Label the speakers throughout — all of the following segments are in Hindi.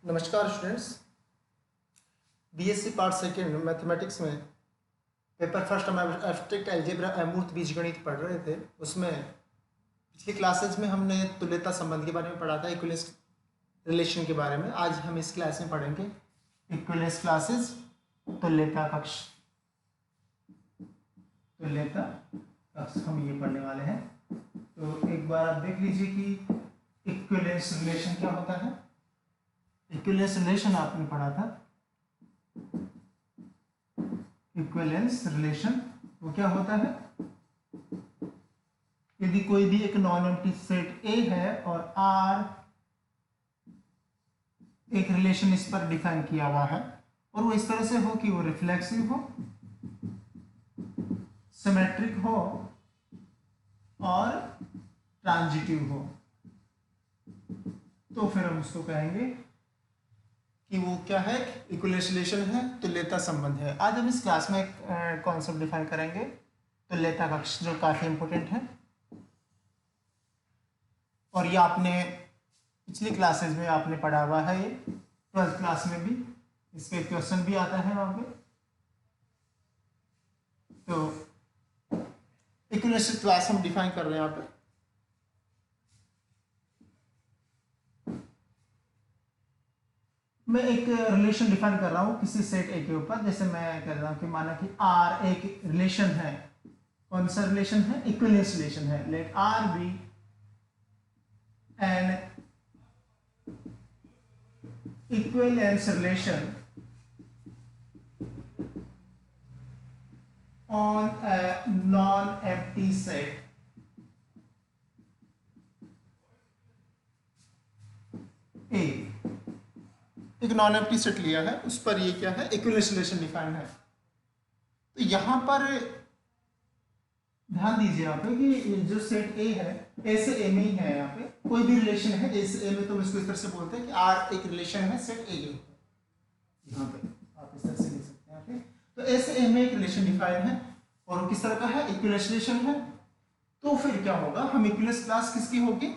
Speaker 1: नमस्कार students. BSc part second mathematics में पेपर फर्स्ट हम एब्स्ट्रैक्ट अलजेब्रा अमूर्त बीजगणित पढ़ रहे थे। उसमें पिछली क्लासेज में हमने तुल्यता संबंध के बारे में पढ़ा था, इक्विवेलेंस रिलेशन के बारे में। आज हम इस क्लास में पढ़ेंगे इक्विवेलेंस क्लासेस, तुल्यता कक्ष। तुल्यता कक्ष हम ये पढ़ने वाले हैं। तो एक बार आप देख लीजिए कि इक्विवेलेंस रिलेशन क्या होता है। इक्विवेलेंस रिलेशन आपने पढ़ा था। इक्विवेलेंस रिलेशन वो क्या होता है? यदि कोई भी एक नॉन एम्प्टी सेट ए है और आर एक रिलेशन इस पर डिफाइन किया हुआ है और वो इस तरह से हो कि वो रिफ्लेक्सिव हो, सिमेट्रिक हो और ट्रांजिटिव हो, तो फिर हम उसको कहेंगे कि वो क्या है, इक्विवेलेंस रिलेशन है, तुल्यता संबंध है। आज हम इस क्लास में एक कॉन्सेप्ट डिफाइन करेंगे, तुल्यता कक्ष, जो काफी इंपॉर्टेंट है और ये आपने पिछली क्लासेस में आपने पढ़ा हुआ है। ये 12th क्लास में भी इसके क्वेश्चन भी आता है वहां पे। तो इक्विवेलेंस क्लास हम डिफाइन कर रहे हैं यहाँ पे। मैं एक रिलेशन डिफाइन कर रहा हूं किसी सेट ए के ऊपर। जैसे मैं कह रहा हूं कि माना कि आर एक रिलेशन है। कौन सा रिलेशन है? इक्विवेलेंस रिलेशन है। Let R be an equivalence relation on a non-empty set A। एक नॉन एम्प्टी सेट लिया है, उस पर ये क्या है, इक्विवेलेंस रिलेशन डिफाइन है। तो यहां पर ध्यान दीजिए यहाँ पे कि जो सेट ए है, ए से ए में ही है। यहाँ पे कोई भी रिलेशन है ए से ए में, तो इसको इस तरह से बोलते हैं कि आर एक रिलेशन है सेट ए के ऊपर। यहाँ पे आप इस तरह से लिख सकते हैं यहाँ पे। तो ए से ए में एक रिलेशन डिफाइन है और किस तरह का है? इक्विवेलेंस रिलेशन है। तो फिर क्या होगा, हम इक्विवेलेंस क्लास किसकी होगी?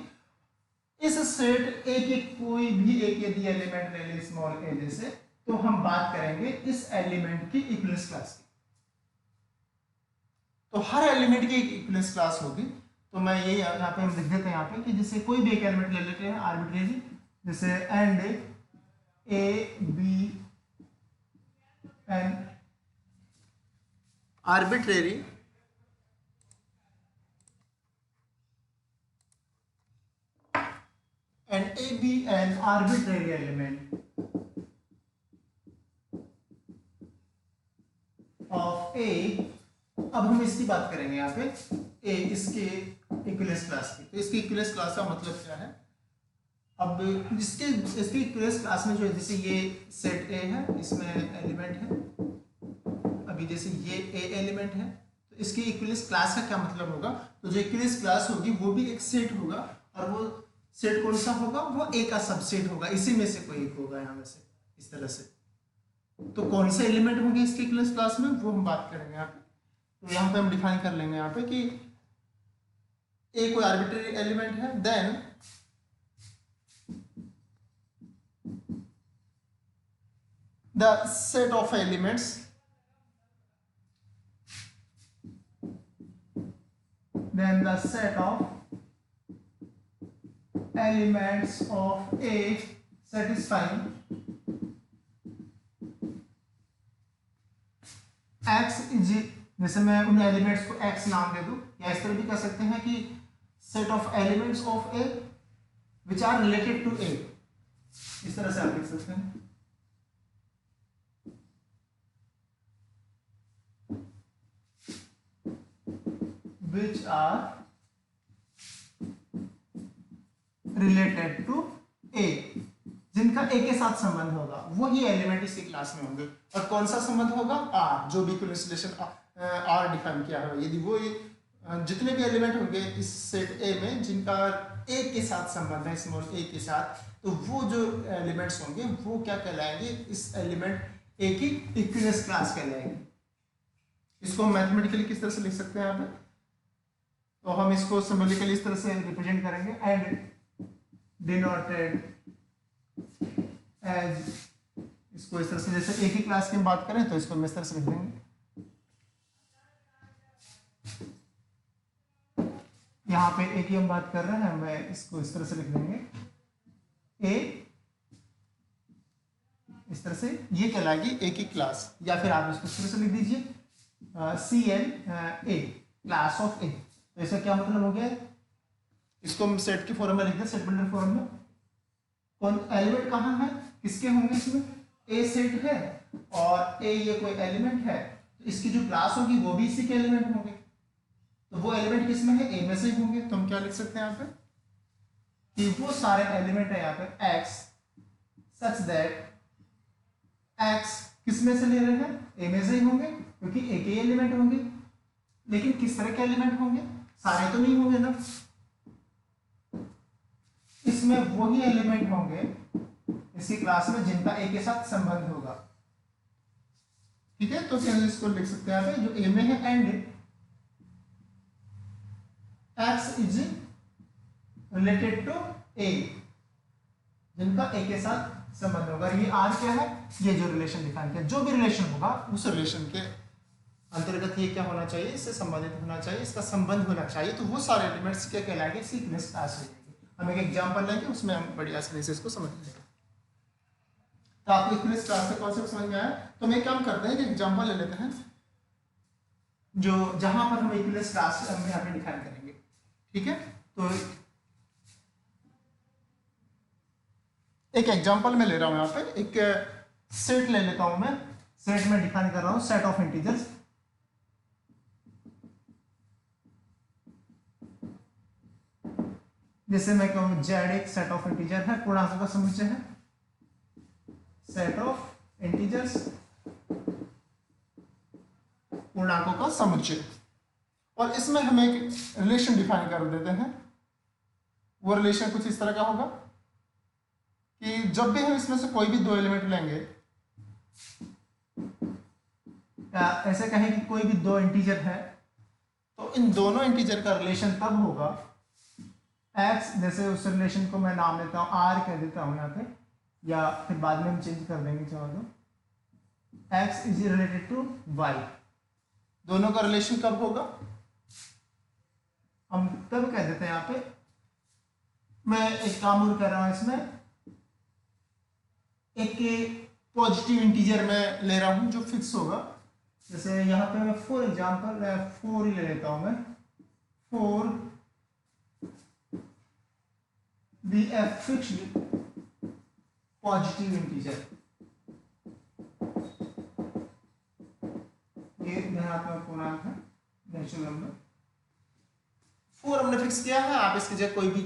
Speaker 1: इस सेट ए के कोई भी एक यदि एलिमेंट ले लें स्मॉल ए जैसे, तो हम बात करेंगे इस एलिमेंट की इक्विवेलेंस क्लास की। तो हर एलिमेंट की एक इक्विवेलेंस क्लास होगी। तो मैं ये यहाँ पे हम लिख देते हैं यहाँ पे कि जैसे कोई भी एक एलिमेंट ले लेते हैं आर्बिट्रेरी, जैसे and A be an arbitrary and A be an arbitrary element of A। अब हम इसकी बात करेंगे यहाँ पे A, इसके इक्विवेलेंस क्लास की। तो इसकी इक्विवेलेंस क्लास का मतलब क्या है? अब इसकी इक्विवेलेंस क्लास में जो है, जैसे ये सेट A है, इसमें एलिमेंट है। अभी जैसे ये A एलिमेंट है, तो इसकी इक्विवेलेंस क्लास का क्या मतलब होगा? तो जो इक्विवेलेंस क्लास होगी वो भी एक सेट होगा और वो सेट कौन सा होगा? वो ए का सबसेट होगा, इसी में से कोई एक होगा यहाँ में से, इस तरह से। तो कौन से एलिमेंट होंगे इसके इक्विवेलेंस क्लास में, वो हम बात करेंगे यहाँ पे। तो यहाँ पे हम डिफाइन कर लेंगे यहाँ पे कि ए कोई आर्बिट्रेरी एलिमेंट है, then the set of elements elements of A satisfying X is, जैसे मैं उन एलिमेंट्स को X नाम दे दूं, या इस तरह भी कह सकते हैं कि set of elements of A which are related to A। इस तरह से आप लिख सकते हैं। Which are related to A, जिनका ए के साथ संबंध होगा, वही एलिमेंट इसकी क्लास में होंगे। और कौन सा संबंध होगा? आर, जो भी इक्विवेलेंस रिलेशन आर डिफाइन किया है। यदि वो जितने भी एलिमेंट होंगे इस सेट ए में जिनका ए के साथ संबंध है, स्मॉल ए के साथ, तो वो जो एलिमेंट्स होंगे वो क्या कहलाएंगे? इस एलिमेंट ए की इक्विवेलेंस क्लास कहलाएंगे। इसको मैथमेटिकली किस तरह से लिख सकते हैं यहाँ पे? तो हम इसको सिंबॉलिकली इस तरह से रिप्रेजेंट करेंगे, एंड डिनोटेड एज, इसको इस तरह से, जैसे एक ही क्लास की हम बात करें तो इसको हम इस तरह से लिख देंगे। यहाँ पे एक ही हम बात कर रहे हैं, मैं इसको इस तरह से लिख देंगे ए, इस तरह से ये कहलाएगी एक ही क्लास, या फिर आप इसको इस तरह से लिख दीजिए CN A, क्लास ऑफ ए। तो इसका क्या मतलब हो गया, इसको हम सेट की फॉर्म में लिख दें, सेट बिल्डर फॉर्म में। कौन एलिमेंट कहाँ है, किसके होंगे इसमें, ए सेट है और ए ये कोई एलिमेंट है, तो इसकी जो क्लास होगी वो भी इसी के एलिमेंट होंगे। तो वो एलिमेंट किसमें है, ए में से होंगे। तो हम क्या लिख सकते हैं यहाँ पे कि वो सारे एलिमेंट है यहाँ पे एक्स, सच दैट एक्स किस में से ले रहे हैं, ए में से ही होंगे, क्योंकि ए के एलिमेंट होंगे। लेकिन किस तरह के एलिमेंट होंगे, सारे तो नहीं होंगे ना, इसमें वही एलिमेंट होंगे इसी क्लास में जिनका ए के साथ संबंध होगा। ठीक है, तो क्या इसको लिख सकते हैं यहाँ पे, जो ए में है and X is related to A, जिनका ए के साथ संबंध होगा। ये आर क्या है, ये जो रिलेशन डिफाइन किया, जो भी रिलेशन होगा उस रिलेशन के अंतर्गत ये क्या होना चाहिए, इससे संबंधित होना चाहिए, इसका संबंध होना चाहिए। तो वो सारे एलिमेंट्स क्या कहलाएंगे, इसी इक्विवेलेंस क्लास हो जाएंगे। हम एक एग्जांपल लेंगे, उसमें हम बड़ी आसानी से इसको समझ लेंगे। तो आपको इक्विवेलेंस क्लास का कॉन्सेप्ट समझ में आया। तो हम एक काम करते हैं कि एग्जांपल ले लेते हैं, जो जहां पर हम इक्विवेलेंस क्लास हम यहाँ पे डिफाइन करेंगे। ठीक है, तो एक एग्जांपल मैं ले रहा हूं, यहाँ पे एक सेट ले लेता हूं मैं, सेट में डिफाइन कर रहा हूं सेट ऑफ इंटीजर्स। जैसे मैं कहूं जेड एक सेट ऑफ इंटीजर है, पूर्णांकों का समुच्चय है, सेट ऑफ इंटीजर्स पूर्णांकों का समुच्चय। और इसमें हम एक रिलेशन डिफाइन कर देते हैं। वो रिलेशन कुछ इस तरह का होगा कि जब भी हम इसमें से कोई भी दो एलिमेंट लेंगे, ऐसे कहें कि कोई भी दो इंटीजर है, तो इन दोनों इंटीजर का रिलेशन तब होगा x, जैसे उस रिलेशन को मैं नाम देता हूं r कह देता हूं यहाँ पे, या फिर बाद में हम चेंज कर देंगे चाहो तो, x is related to y। दोनों का रिलेशन कब होगा, हम तब कह देते हैं यहाँ पे, मैं एक काम और कर रहा हूं इसमें, एक पॉजिटिव इंटीजर में ले रहा हूं जो फिक्स होगा। जैसे यहाँ पे मैं फॉर एग्जांपल 4 ही ले लेता हूं मैं, 4 be a fixed positive integer, ये धनात्मक पूर्णांक है, नेचुरल नंबर। 4 हमने फिक्स किया है, आप इसकी जगह कोई भी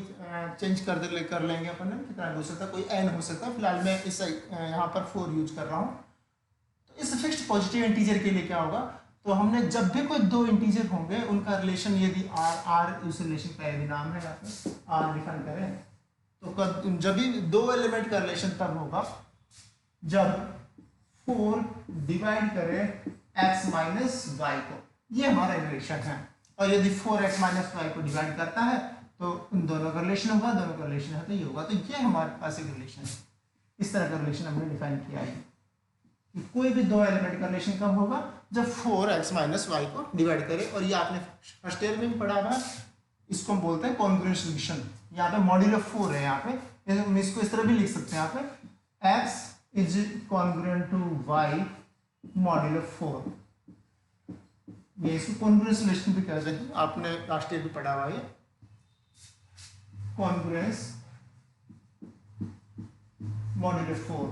Speaker 1: चेंज कर लेंगे अपन, कितना हो सकता है, कोई n हो सकता है। फिलहाल मैं इस यहाँ पर 4 यूज कर रहा हूँ। तो इस फिक्स्ड पॉजिटिव इंटीजर के लिए क्या होगा, तो हमने जब भी कोई दो इंटीजर होंगे उनका रिलेशन, यदि r उस रिलेशन का यदि नाम है, यहाँ पे r डिफाइन करें, तो जब भी दो एलिमेंट का रिलेशन तब होगा जब 4 डिवाइड करे x माइनस वाई को, ये हमारा रिलेशन है। और यदि 4x माइनस वाई को डिवाइड करता है तो उन दोनों का रिलेशन होगा, दोनों का रिलेशन है तो ये होगा। तो ये हमारे पास एक रिलेशन है, इस तरह का रिलेशन हमने डिफाइन किया है कि कोई भी दो एलिमेंट का रिलेशन कब होगा, जब 4x माइनस वाई को डिवाइड करे। और ये आपने फर्स्ट ईयर में भी पढ़ा हुआ है, इसको हम बोलते हैं कॉन्ग्रुएंस रिलेशन। यहाँ पे मॉड्यूलो 4 है, यहाँ पे हम इसको इस तरह भी लिख सकते हैं, यहाँ पे x is congruent to y modulo 4। ये इसको कॉन्ग्रुएंस रिलेशन भी कहते हैं, आपने लास्ट ईयर भी पढ़ा हुआ है कॉन्ग्रुएंस मॉड्यूलो 4।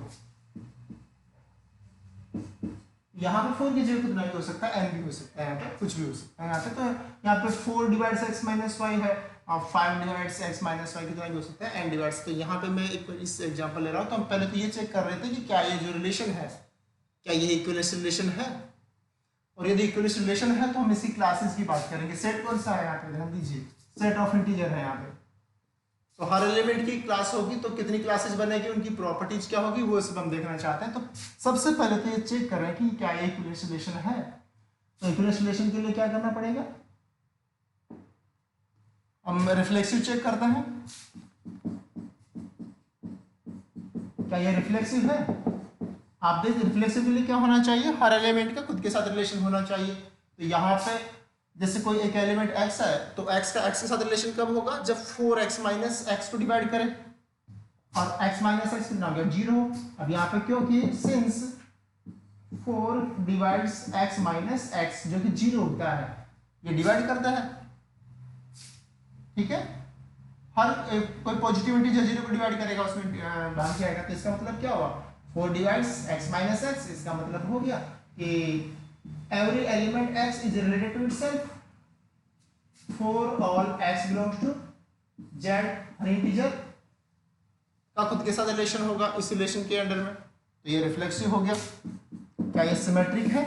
Speaker 1: यहाँ पे 4 की जगह कितना भी हो सकता है, n भी हो सकता है, यहाँ पे कुछ भी हो सकता है। यहाँ पे तो यहाँ पे 4 डिवाइड्स x माइनस वाई है, और 5 डिवाइड्स x माइनस वाई कितना भी हो सकता है, n डिवाइड्स। तो यहाँ पे मैं एक इस एग्जांपल ले रहा हूँ। तो हम पहले तो ये चेक कर रहे थे कि क्या ये जो रिलेशन है, क्या ये इक्विवेलेंस रिलेशन है। और यदि इक्विवेलेंस रिलेशन है तो हम इसी क्लासेस की बात करेंगे। सेट कौन सा है, यहाँ पे ध्यान दीजिए, सेट ऑफ इंटीजर है यहाँ पे। तो हर एलिमेंट की क्लास होगी, तो कितनी क्लासेस बनेगी, उनकी प्रॉपर्टीज क्या होगी, वो सब हम देखना चाहते हैं। तो सबसे पहले तो ये चेक करें कि क्या ये इक्विवेलेंस रिलेशन है। तो इक्विवेलेंस रिलेशन के लिए क्या करना पड़ेगा, हम रिफ्लेक्सिव चेक करते हैं क्या ये रिफ्लेक्सिव है? आप देख रिफ्लेक्सिव के लिए क्या होना चाहिए, हर एलिमेंट का खुद के साथ रिलेशन होना चाहिए। तो यहाँ पे जैसे कोई एक एलिमेंट x है तो x का x के साथ रिलेशन कब होगा, जब 4x माइनस एक्स को डिवाइड करें, और x माइनस एक्स कितना हो गया 0। अब यहाँ पे क्योंकि since 4 divides x minus x जो कि 0 होता है, ये डिवाइड करता है, ठीक है। हर कोई पॉजिटिव इंटीजर 0 को डिवाइड करेगा उसमें भाग जाएगा, तो इसका मतलब क्या हुआ 4 डिवाइड्स x माइनस एक्स, इसका मतलब हो गया कि every element x is related to itself for all x belongs to z। Her integer का खुद के साथ रिलेशन होगा इस रिलेशन के अंडर में, तो ये रिफ्लेक्सिव हो गया। क्या ये सिमेट्रिक है?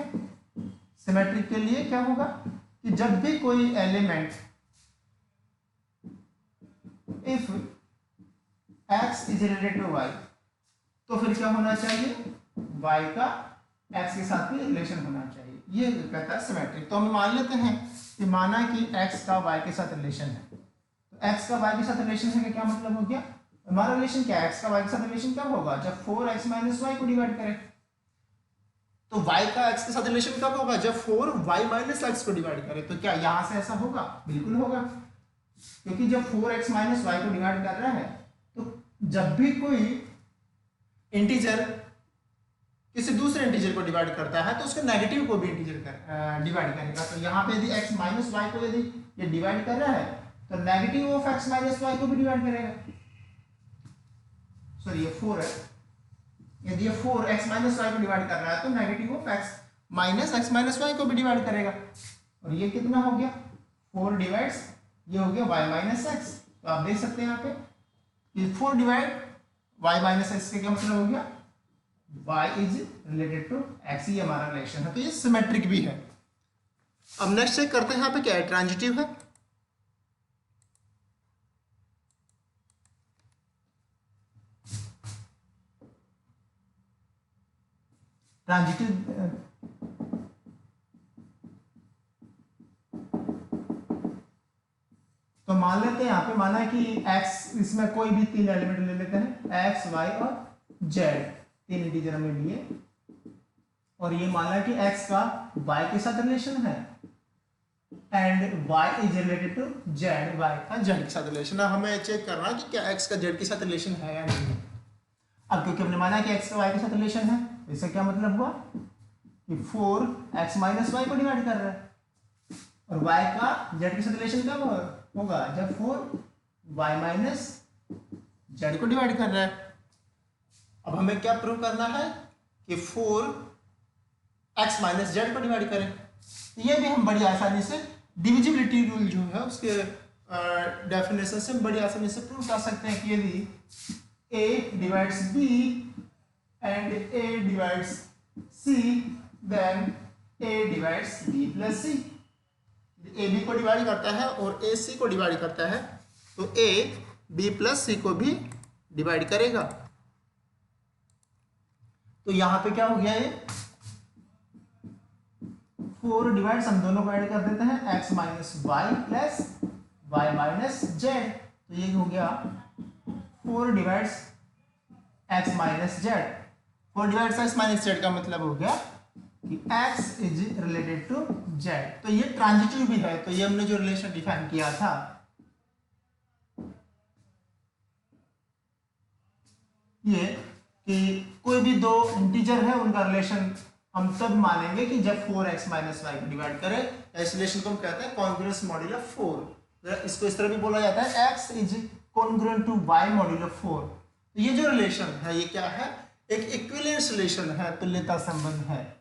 Speaker 1: सिमेट्रिक के लिए क्या होगा कि जब भी कोई element if x is related to y, तो फिर क्या होना चाहिए, y का x के साथ भी रिलेशन होना चाहिए, ये कहता है सिमेट्रिक। तो हम मान लेते हैं कि माना कि x का y के साथ रिलेशन है, तो x का y के साथ रिलेशन है, क्या मतलब हो गया, हमारा रिलेशन क्या है, x का y के साथ रिलेशन कब होगा, जब 4x माइनस वाई को डिवाइड करें। तो y का x के साथ रिलेशन कब होगा, जब 4y माइनस एक्स को डिवाइड करें। तो क्या यहां से ऐसा होगा, बिल्कुल होगा, क्योंकि जब 4x माइनस वाई को डिवाइड कर रहा है, तो जब भी कोई इंटीजर किसी दूसरे इंटीजर को डिवाइड करता है तो उसके नेगेटिव को भी इंटीजर डिवाइड करेगा। तो यहाँ पे यदि x माइनस वाई को यदि ये डिवाइड कर रहा है तो negative of x minus y को भी डिवाइड करेगा। सॉरी ये 4 है, यदि ये 4x माइनस वाई को डिवाइड कर रहा है तो negative of x minus y को भी डिवाइड करेगा। और ये कितना हो गया 4 डिवाइड्स, ये हो गया y माइनस एक्स। तो आप देख सकते हैं यहाँ पे कि 4 डिवाइड y माइनस एक्स का क्या मतलब हो गया, y is related to x, ये हमारा रिलेशन है, तो ये सिमेट्रिक भी है। अब नेक्स्ट चेक करते हैं यहाँ पे क्या है, ट्रांजिटिव है। ट्रांजिटिव तो मान लेते हैं यहाँ पे, माना कि x, इसमें कोई भी 3 एलिमेंट ले लेते हैं x, y और z, 3 इंटीजर हमें लिए, और ये माना कि x का y के साथ रिलेशन है and y is related to z, y का z के साथ रिलेशन है। हमें चेक करना है कि क्या x का z के साथ रिलेशन है या नहीं। अब क्योंकि हमने माना कि x का y के साथ रिलेशन है, इससे क्या मतलब हुआ कि 4x माइनस वाई को डिवाइड कर रहा है, और y का z के साथ रिलेशन कब होगा, जब 4y माइनस z को डिवाइड कर रहा है। अब हमें क्या प्रूव करना है कि 4x माइनस z को डिवाइड करें। तो ये भी हम बड़ी आसानी से डिविजिबिलिटी रूल जो है उसके डेफिनेशन से बड़ी आसानी से प्रूव कर सकते हैं कि यदि a divides b and a divides c, then a divides b plus c। A b को डिवाइड करता है और ए सी को डिवाइड करता है, तो ए बी प्लस सी को भी डिवाइड करेगा। तो यहां पे क्या हो गया, ये 4 डिवाइड्स हम दोनों को ऐड कर देते हैं, x minus y plus y minus z. तो ये हो गया 4 divides x minus z. 4 divides x minus z का मतलब हो गया कि x is related to z। तो ये ट्रांजिटिव भी है। तो ये हमने जो रिलेशन डिफाइन किया था, ये कि कोई भी 2 इंटीजर है उनका रिलेशन हम तब मानेंगे कि जब 4x माइनस वाई को डिवाइड करें। इस रिलेशन को हम कहते हैं कॉन्ग्रुएंस मॉड्यूलो 4। इसको इस तरह भी बोला जाता है x is congruent to y modulo 4। तो ये जो रिलेशन है ये क्या है, एक इक्विवेलेंस रिलेशन है, तुल्यता संबंध है।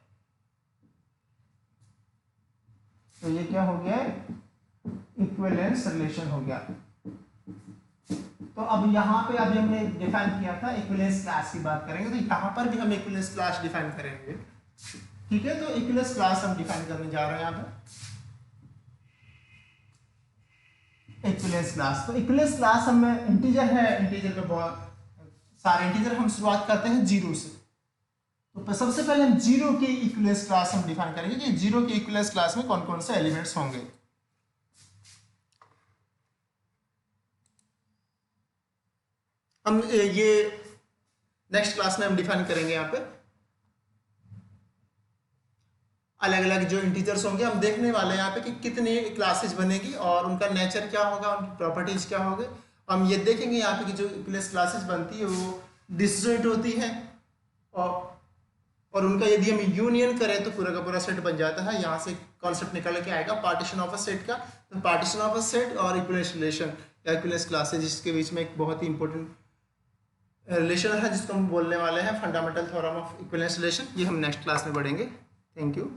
Speaker 1: तो ये क्या हो गया, इक्विवेलेंस रिलेशन हो गया। तो अब यहाँ पे अभी हमने डिफाइन किया था इक्विवेलेंस क्लास की बात करेंगे, तो यहाँ पर भी हम इक्विवेलेंस क्लास डिफाइन करेंगे। ठीक है, तो इक्विवेलेंस क्लास हम डिफाइन करने जा रहे हैं यहाँ पे इक्विवेलेंस क्लास। तो इक्विवेलेंस क्लास हमें इंटीजर है, इंटीजर पे बहुत सारे इंटीजर हम शुरुआत करते हैं 0 से। तो सबसे पहले हम 0 की इक्विवेलेंस क्लास हम डिफाइन करेंगे कि 0 की इक्विवेलेंस क्लास में कौन कौन से एलिमेंट्स होंगे। हम ये नेक्स्ट क्लास में हम डिफाइन करेंगे यहाँ पे अलग अलग जो इंटीजर्स होंगे। हम देखने वाले हैं यहाँ पे कि कितनी क्लासेज बनेगी और उनका नेचर क्या होगा, उनकी प्रॉपर्टीज क्या होंगे। हम ये देखेंगे यहाँ पे कि जो इक्विलेंस क्लासेज बनती है वो डिस्जॉइंट होती है और उनका यदि हम यूनियन करें तो पूरा का पूरा सेट बन जाता है। यहाँ से कॉन्सेप्ट निकल के आएगा पार्टीशन ऑफ अ सेट का। तो पार्टीशन ऑफ अ सेट और इक्विलेंस रिलेशन या इक्विलेंस क्लासेज, इसके बीच में एक बहुत ही इंपॉर्टेंट रिलेशन है जिसको हम बोलने वाले हैं fundamental theorem of equivalents relation. ये हम नेक्स्ट क्लास में पढ़ेंगे। Thank you.